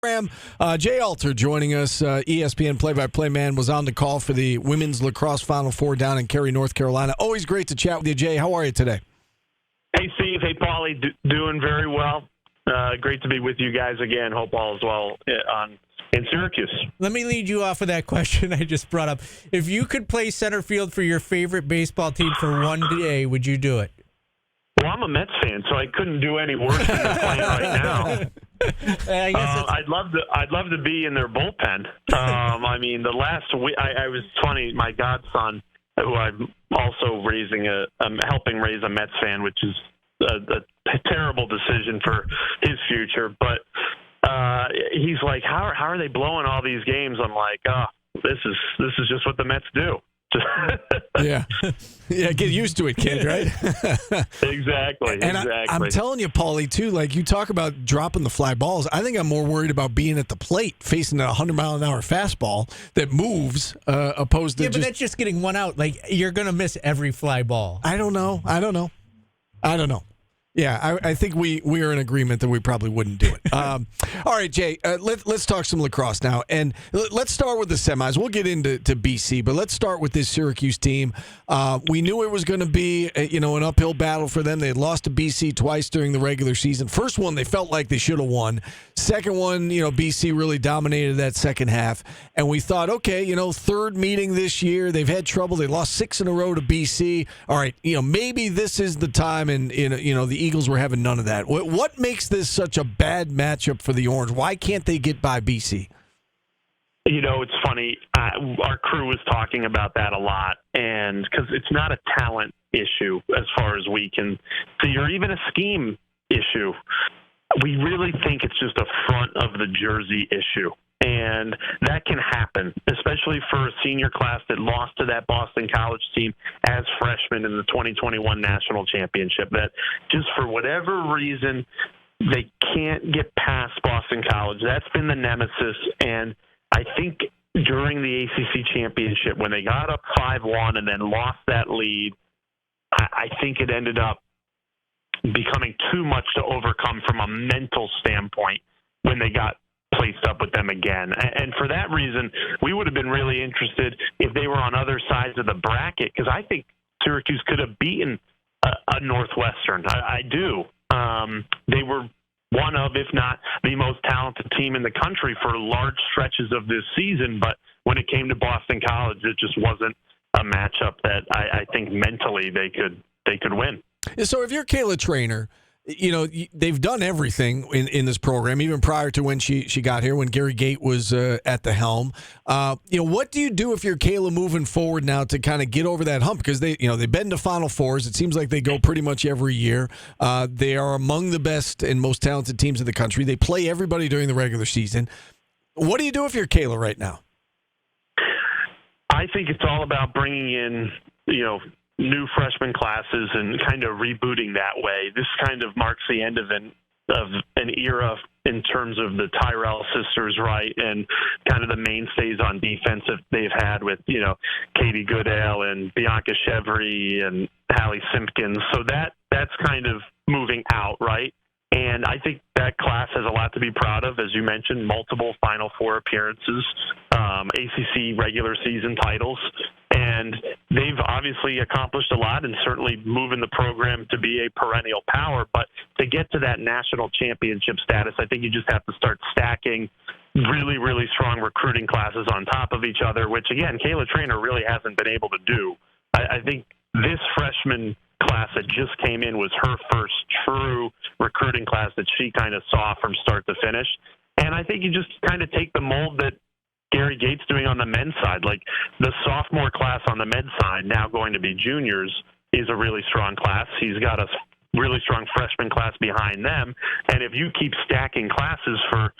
Jay Alter joining us, ESPN play-by-play man, was on the call for the women's lacrosse Final Four down in Cary, North Carolina. Always great to chat with you, Jay. How are you today? Hey, Steve. Hey, Paulie. Doing very well. Great to be with you guys again. Hope all is well in Syracuse. Let me lead you off with that question I just brought up. If you could play center field for your favorite baseball team for one day, would you do it? Well, I'm a Mets fan, so I couldn't do any worse than they're playing right now. I'd love to be in their bullpen. I mean, the last week, I was funny. My godson, who I'm also helping raise a Mets fan, which is a terrible decision for his future. But he's like, how are they blowing all these games? I'm like, this is just what the Mets do. Yeah, get used to it, kid, right? Exactly. I'm telling you, Paulie, too, like you talk about dropping the fly balls. I think I'm more worried about being at the plate facing a 100-mile-an-hour fastball that moves opposed to but that's just getting one out. Like, you're going to miss every fly ball. I don't know. Yeah, I think we are in agreement that we probably wouldn't do it. All right, Jay, let's talk some lacrosse now. And let's start with the semis. We'll get into BC, but let's start with this Syracuse team. We knew it was going to be an uphill battle for them. They had lost to BC twice during the regular season. First one, they felt like they should have won. Second one, BC really dominated that second half. And we thought, okay, third meeting this year. They've had trouble. They lost 6 in a row to BC. All right, maybe this is the time, and the Eagles were having none of that. What makes this such a bad matchup for the Orange? Why can't they get by BC? It's funny. Our crew was talking about that a lot, and because it's not a talent issue as far as we can see, or even a scheme issue. We really think it's just a front of the jersey issue. And that can happen, especially for a senior class that lost to that Boston College team as freshmen in the 2021 national championship. That just for whatever reason, they can't get past Boston College. That's been the nemesis. And I think during the ACC championship, when they got up 5-1 and then lost that lead, I think it ended up becoming too much to overcome from a mental standpoint when they got placed up with them again. And for that reason, we would have been really interested if they were on other sides of the bracket, because I think Syracuse could have beaten a Northwestern. I do. They were one of, if not the most talented team in the country for large stretches of this season, but when it came to Boston College, it just wasn't a matchup that I think mentally they could win. So if you're Kayla Trainer, they've done everything in this program, even prior to when she got here, when Gary Gait was at the helm. What do you do if you're Kayla moving forward now to kind of get over that hump? Because they've been to Final Fours. It seems like they go pretty much every year. They are among the best and most talented teams in the country. They play everybody during the regular season. What do you do if you're Kayla right now? I think it's all about bringing in, new freshman classes and kind of rebooting that way. This kind of marks the end of an era in terms of the Tyrell sisters, right, and kind of the mainstays on defense that they've had with, Katie Goodale and Bianca Chevry and Hallie Simpkins. So that's kind of moving out, right? And I think that class has a lot to be proud of. As you mentioned, multiple Final Four appearances, ACC regular season titles. And they've obviously accomplished a lot and certainly moving the program to be a perennial power. But to get to that national championship status, I think you just have to start stacking really, really strong recruiting classes on top of each other, which, again, Kayla Trainer really hasn't been able to do. I think this freshman class that just came in was her first true recruiting class that she kind of saw from start to finish. And I think you just kind of take the mold that Gary Gait's doing on the men's side. Like the sophomore class on the men's side, now going to be juniors, is a really strong class. He's got a really strong freshman class behind them. And if you keep stacking classes for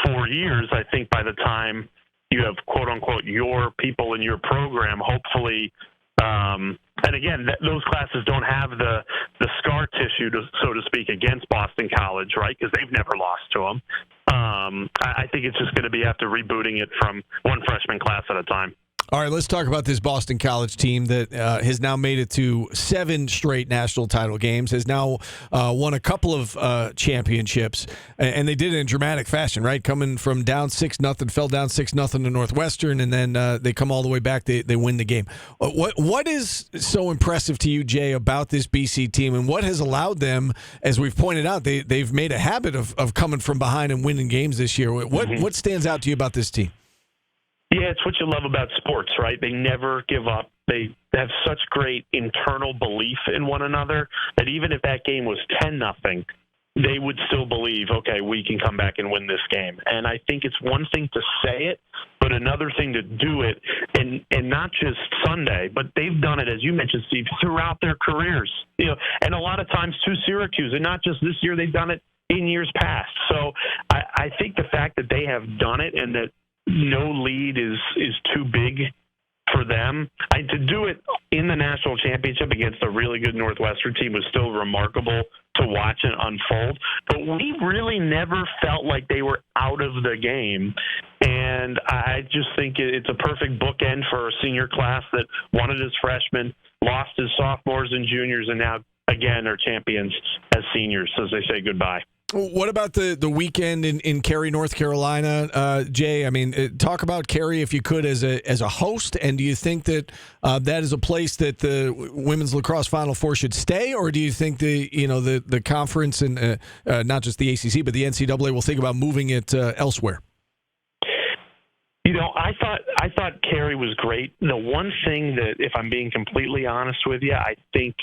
4 years, I think by the time you have, quote unquote, your people in your program, hopefully, and again, those classes don't have the scar tissue, so to speak, against Boston College, right? Because they've never lost to them. I think it's just going to be after rebooting it from one freshman class at a time. All right, let's talk about this Boston College team that has now made it to 7 straight national title games, has now won a couple of championships, and they did it in dramatic fashion, right? Coming from down 6-0, fell down 6-0 to Northwestern, and then they come all the way back. They win the game. What is so impressive to you, Jay, about this BC team, and what has allowed them, as we've pointed out, they've made a habit of coming from behind and winning games this year? What stands out to you about this team? Yeah, it's what you love about sports, right? They never give up. They have such great internal belief in one another that even if that game was 10-0, they would still believe, okay, we can come back and win this game. And I think it's one thing to say it, but another thing to do it, and not just Sunday, but they've done it, as you mentioned, Steve, throughout their careers. And a lot of times to Syracuse, and not just this year, they've done it in years past. So I think the fact that they have done it and that no lead is too big for them. To do it in the national championship against a really good Northwestern team was still remarkable to watch and unfold. But we really never felt like they were out of the game. And I just think it's a perfect bookend for a senior class that won it as freshmen, lost as sophomores and juniors, and now, again, are champions as seniors as they say goodbye. What about the weekend in Cary, North Carolina, Jay? I mean, talk about Cary if you could as a host, and do you think that that is a place that the women's lacrosse Final Four should stay, or do you think the conference and not just the ACC but the NCAA will think about moving it elsewhere? I thought Cary was great. The one thing that, if I'm being completely honest with you, I think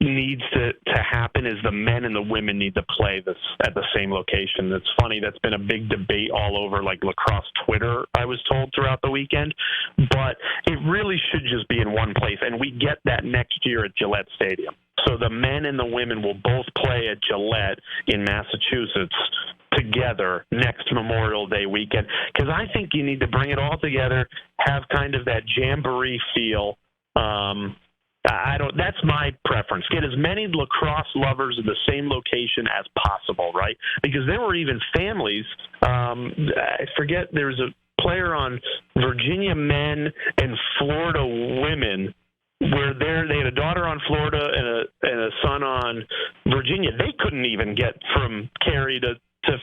needs to happen is the men and the women need to play this at the same location. It's funny, that's been a big debate all over like lacrosse Twitter, I was told, throughout the weekend, but it really should just be in one place, and we get that next year at Gillette Stadium. So the men and the women will both play at Gillette in Massachusetts together next Memorial Day weekend, because I think you need to bring it all together, have kind of that jamboree feel. That's my preference. Get as many lacrosse lovers in the same location as possible, right? Because there were even families. I forget, there's a player on Virginia men and Florida women where they had a daughter on Florida and a son on Virginia. They couldn't even get from Cary to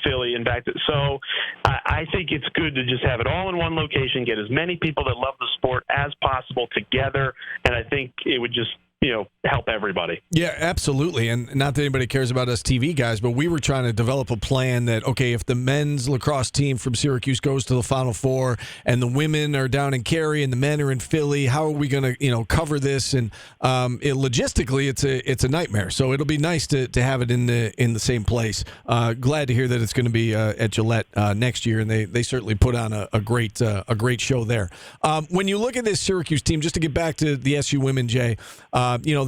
Philly and back. So I think it's good to just have it all in one location, get as many people that love the sport as possible together, and I think it would just help everybody. Yeah, absolutely. And not that anybody cares about us TV guys, but we were trying to develop a plan that, okay, if the men's lacrosse team from Syracuse goes to the Final Four and the women are down in Cary and the men are in Philly, how are we going to, cover this? And logistically, it's a nightmare. So it'll be nice to have it in the same place. Glad to hear that it's going to be at Gillette next year, and they certainly put on a great show there. When you look at this Syracuse team, just to get back to the SU women, Jay,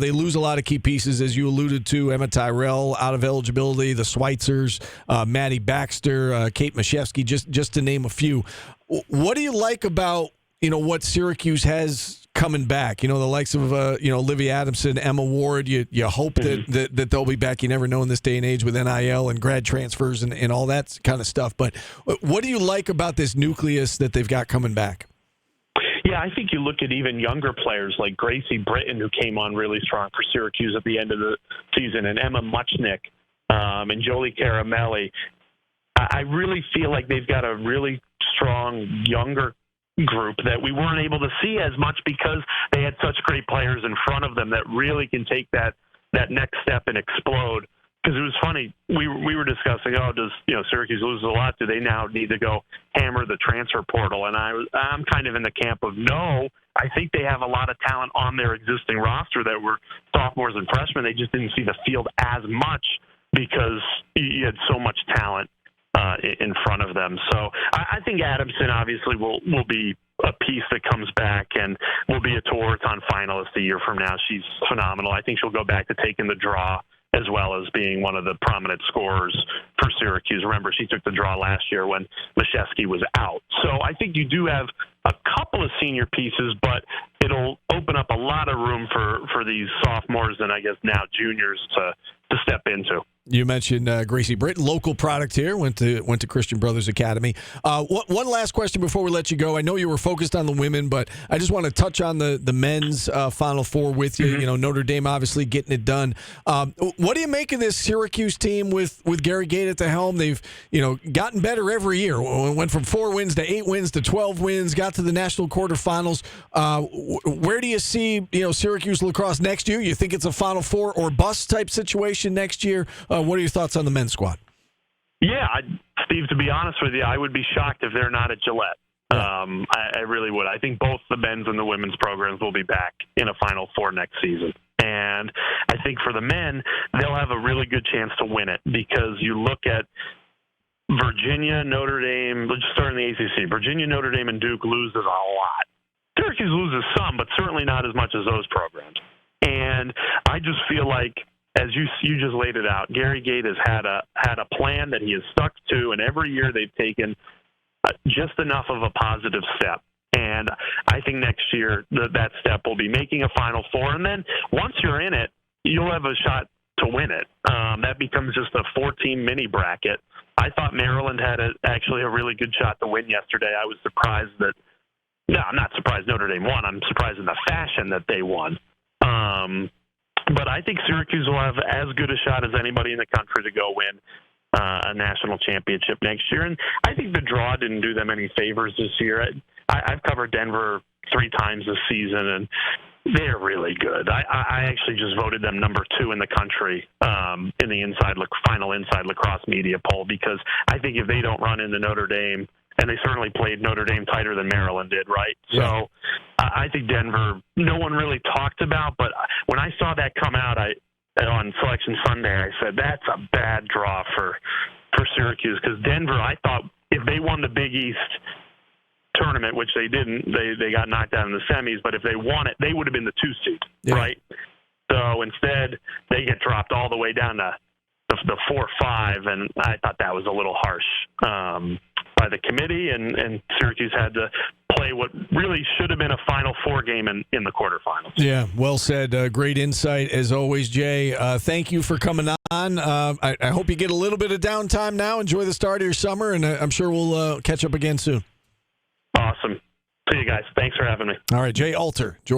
they lose a lot of key pieces, as you alluded to. Emma Tyrell out of eligibility, the Schweitzers, Maddie Baxter, Kate Mashevsky, just to name a few. What do you like about what Syracuse has coming back? The likes of Olivia Adamson, Emma Ward. You hope that they'll be back. You never know in this day and age with NIL and grad transfers and all that kind of stuff. But what do you like about this nucleus that they've got coming back? Yeah, I think you look at even younger players like Gracie Britton, who came on really strong for Syracuse at the end of the season, and Emma Muchnick and Jolie Caramelli. I really feel like they've got a really strong younger group that we weren't able to see as much because they had such great players in front of them that really can take that next step and explode. Because it was funny, we were discussing, does Syracuse lose a lot? Do they now need to go hammer the transfer portal? And I'm kind of in the camp of no. I think they have a lot of talent on their existing roster that were sophomores and freshmen. They just didn't see the field as much because you had so much talent in front of them. So I think Adamson obviously will be a piece that comes back and will be a Tewaaraton finalist a year from now. She's phenomenal. I think she'll go back to taking the draw as well as being one of the prominent scorers for Syracuse. Remember, she took the draw last year when Mashevsky was out. So I think you do have a couple of senior pieces, but it'll open up a lot of room for these sophomores and I guess now juniors to step into. You mentioned Gracie Britton, local product here, went to Christian Brothers Academy. One last question before we let you go. I know you were focused on the women, but I just want to touch on the men's Final Four with you. Mm-hmm. You know, Notre Dame obviously getting it done. What do you make of this Syracuse team with Gary Gait at the helm? They've gotten better every year. Went from 4 wins to 8 wins to 12 wins. Got to the national quarterfinals. Where do you see Syracuse lacrosse next year? You think it's a Final Four or bust type situation next year? What are your thoughts on the men's squad? Yeah, Steve, to be honest with you, I would be shocked if they're not at Gillette. I really would. I think both the men's and the women's programs will be back in a Final Four next season. And I think for the men, they'll have a really good chance to win it because you look at Virginia, Notre Dame, let's just start in the ACC. Virginia, Notre Dame, and Duke loses a lot. Syracuse loses some, but certainly not as much as those programs. And I just feel like, as you just laid it out, Gary Gait has had a plan that he has stuck to, and every year they've taken just enough of a positive step. And I think next year that step will be making a Final Four, and then once you're in it, you'll have a shot to win it. That becomes just a 4-team mini bracket. I thought Maryland had actually a really good shot to win yesterday. I was surprised that – no, I'm not surprised Notre Dame won. I'm surprised in the fashion that they won. But I think Syracuse will have as good a shot as anybody in the country to go win a national championship next year. And I think the draw didn't do them any favors this year. I've covered Denver 3 times this season, and they're really good. I actually just voted them number 2 in the country in the final Inside Lacrosse media poll because I think if they don't run into Notre Dame, and they certainly played Notre Dame tighter than Maryland did, right? Yeah. So I think Denver, no one really talked about, but when I saw that come out on Selection Sunday, I said, that's a bad draw for Syracuse because Denver, I thought if they won the Big East tournament, which they didn't, they got knocked out in the semis, but if they won it, they would have been the 2 seed, right? So instead, they get dropped all the way down to the 4-5, and I thought that was a little harsh by the committee, and Syracuse had to play what really should have been a Final Four game in the quarterfinals. Yeah, well said. Great insight as always, Jay. Thank you for coming on. I hope you get a little bit of downtime now. Enjoy the start of your summer, and I'm sure we'll catch up again soon. Awesome. See you guys. Thanks for having me. All right, Jay Alter joined